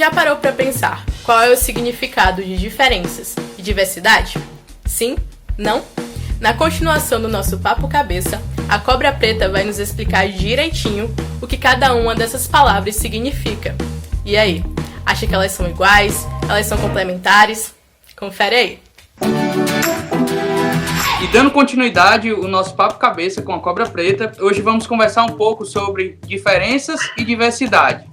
já parou para pensar qual é o significado de diferenças e diversidade? Sim? Não? Na continuação do nosso Papo Cabeça, a Cobra Preta vai nos explicar direitinho o que cada uma dessas palavras significa. E aí, acha que elas são iguais? Elas são complementares? Confere aí! E dando continuidade ao nosso Papo Cabeça com a Cobra Preta, hoje vamos conversar um pouco sobre diferenças e diversidade.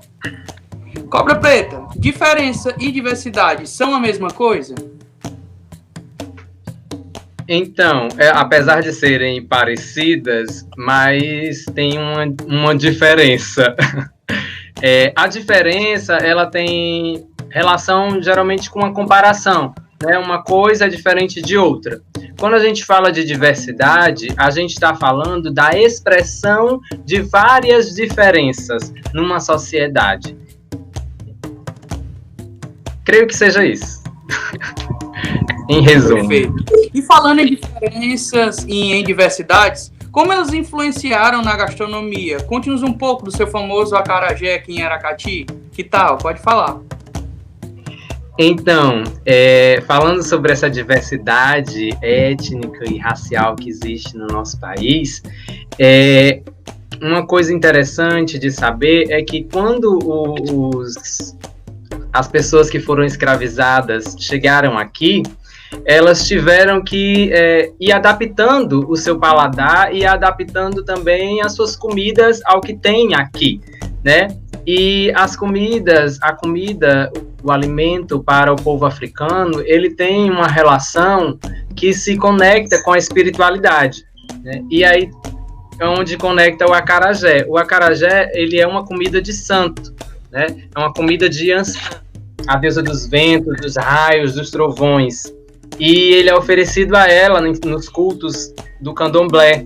Cobra Preta, diferença e diversidade são a mesma coisa? Então, apesar de serem parecidas, mas tem uma diferença. A diferença, ela tem relação geralmente com uma comparação, né? Uma coisa é diferente de outra. Quando a gente fala de diversidade, a gente está falando da expressão de várias diferenças numa sociedade. Creio que seja isso. Em resumo. Perfeito. E falando em diferenças e em diversidades, como elas influenciaram na gastronomia? Conte-nos um pouco do seu famoso acarajé aqui em Aracati. Que tal? Pode falar. Então, falando sobre essa diversidade étnica e racial que existe no nosso país, uma coisa interessante de saber é que quando as pessoas que foram escravizadas chegaram aqui, elas tiveram que ir adaptando o seu paladar e adaptando também as suas comidas ao que tem aqui, né? E o alimento para o povo africano, ele tem uma relação que se conecta com a espiritualidade, né? E aí é onde conecta o acarajé. O acarajé, ele é uma comida de santo, né? É uma comida de Iansã, a deusa dos ventos, dos raios, dos trovões. E ele é oferecido a ela nos cultos do candomblé.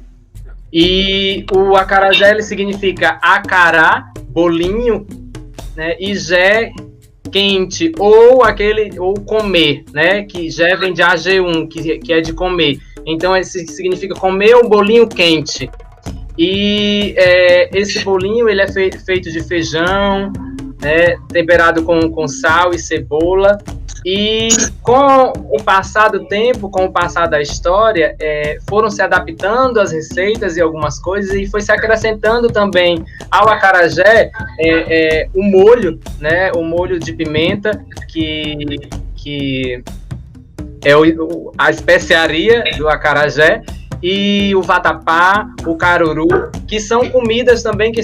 E o acarajé, ele significa acará, bolinho, né? E jé, quente, ou comer, né? Que jé vem de AG1, que é de comer. Então, esse significa comer um bolinho quente. E esse bolinho, ele é feito de feijão, né? Temperado com sal e cebola. E com o passar do tempo, com o passar da história, foram se adaptando as receitas e algumas coisas, e foi se acrescentando também ao acarajé o molho, né? O molho de pimenta, que é a especiaria do acarajé, e o vatapá, o caruru, que são comidas também que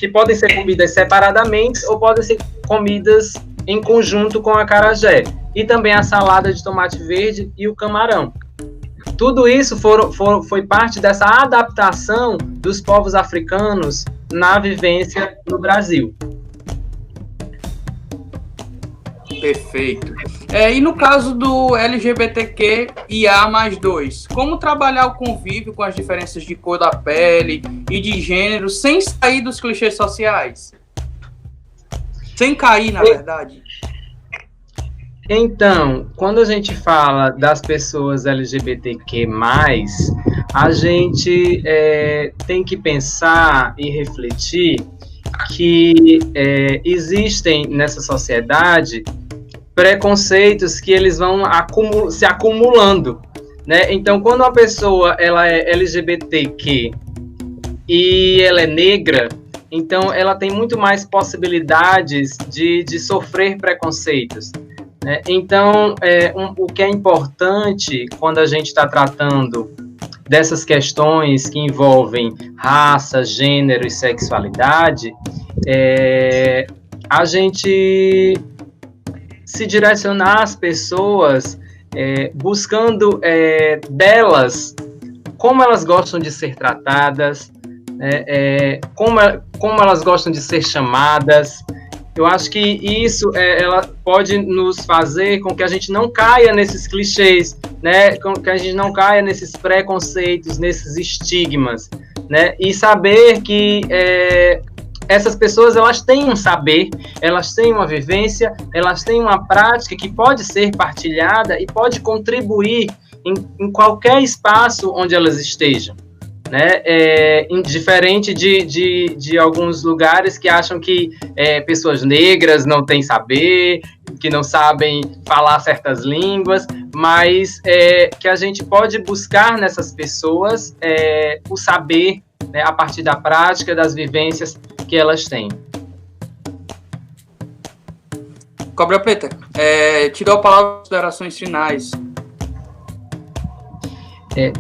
podem ser comidas separadamente ou podem ser comidas em conjunto com a acarajé, e também a salada de tomate verde e o camarão. Tudo isso foi parte dessa adaptação dos povos africanos na vivência no Brasil. Perfeito. E no caso do LGBTQIA+2, como trabalhar o convívio com as diferenças de cor da pele e de gênero sem sair dos clichês sociais? Sem cair, na verdade. Então, quando a gente fala das pessoas LGBTQ+, a gente tem que pensar e refletir que existem nessa sociedade preconceitos que eles vão se acumulando, né? Então, quando uma pessoa ela é LGBTQ e ela é negra, então ela tem muito mais possibilidades de sofrer preconceitos, né? Então, o que é importante quando a gente está tratando dessas questões que envolvem raça, gênero e sexualidade, a gente se direcionar às pessoas buscando delas como elas gostam de ser tratadas, como elas gostam de ser chamadas. Eu acho que isso ela pode nos fazer com que a gente não caia nesses clichês, né? Com que a gente não caia nesses preconceitos, nesses estigmas, né? E saber que essas pessoas elas têm um saber, elas têm uma vivência, elas têm uma prática que pode ser partilhada e pode contribuir em qualquer espaço onde elas estejam, né? Diferente de alguns lugares que acham que pessoas negras não têm saber, que não sabem falar certas línguas, mas que a gente pode buscar nessas pessoas o saber, né, a partir da prática, das vivências que elas têm. Cobra Preta, te dou a palavra de considerações finais.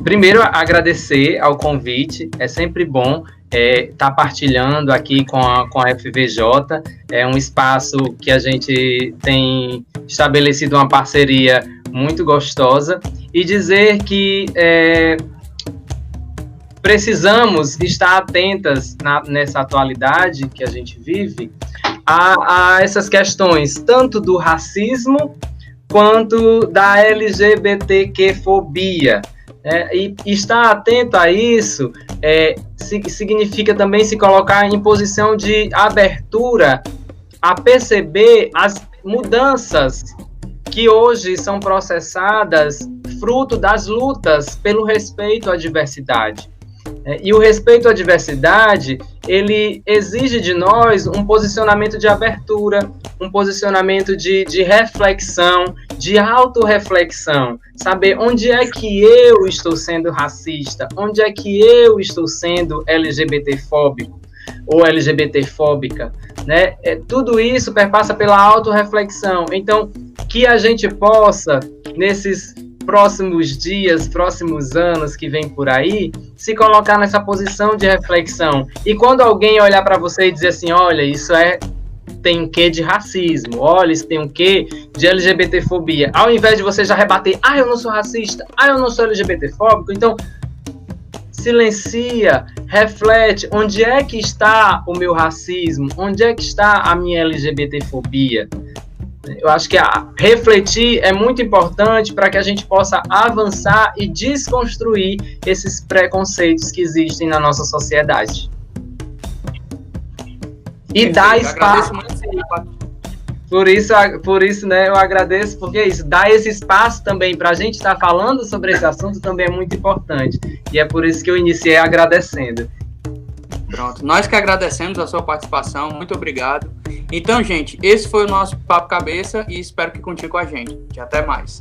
Primeiro, agradecer ao convite. É sempre bom estar partilhando aqui com a FVJ. É um espaço que a gente tem estabelecido uma parceria muito gostosa. E dizer que precisamos estar atentas nessa atualidade que a gente vive a essas questões, tanto do racismo quanto da LGBTQ-fobia. E estar atento a isso significa também se colocar em posição de abertura a perceber as mudanças que hoje são processadas fruto das lutas pelo respeito à diversidade. E o respeito à diversidade, ele exige de nós um posicionamento de abertura, um posicionamento de reflexão, de autorreflexão, saber onde é que eu estou sendo racista, onde é que eu estou sendo LGBTfóbico ou LGBTfóbica, né? Tudo isso perpassa pela autorreflexão. Então, que a gente possa, nesses próximos dias, próximos anos que vem por aí, se colocar nessa posição de reflexão. E quando alguém olhar para você e dizer assim, olha, isso tem um quê de racismo, olha, isso tem um quê de LGBTfobia, ao invés de você já rebater, eu não sou racista, eu não sou LGBTfóbico, então silencia, reflete, onde é que está o meu racismo, onde é que está a minha LGBTfobia? Eu acho que refletir é muito importante para que a gente possa avançar e desconstruir esses preconceitos que existem na nossa sociedade. E dar espaço. Por isso, né, eu agradeço, porque isso, dar esse espaço também para a gente estar falando sobre esse assunto também é muito importante. E é por isso que eu iniciei agradecendo. Pronto, nós que agradecemos a sua participação, muito obrigado. Então, gente, esse foi o nosso Papo Cabeça e espero que continue com a gente. Até mais.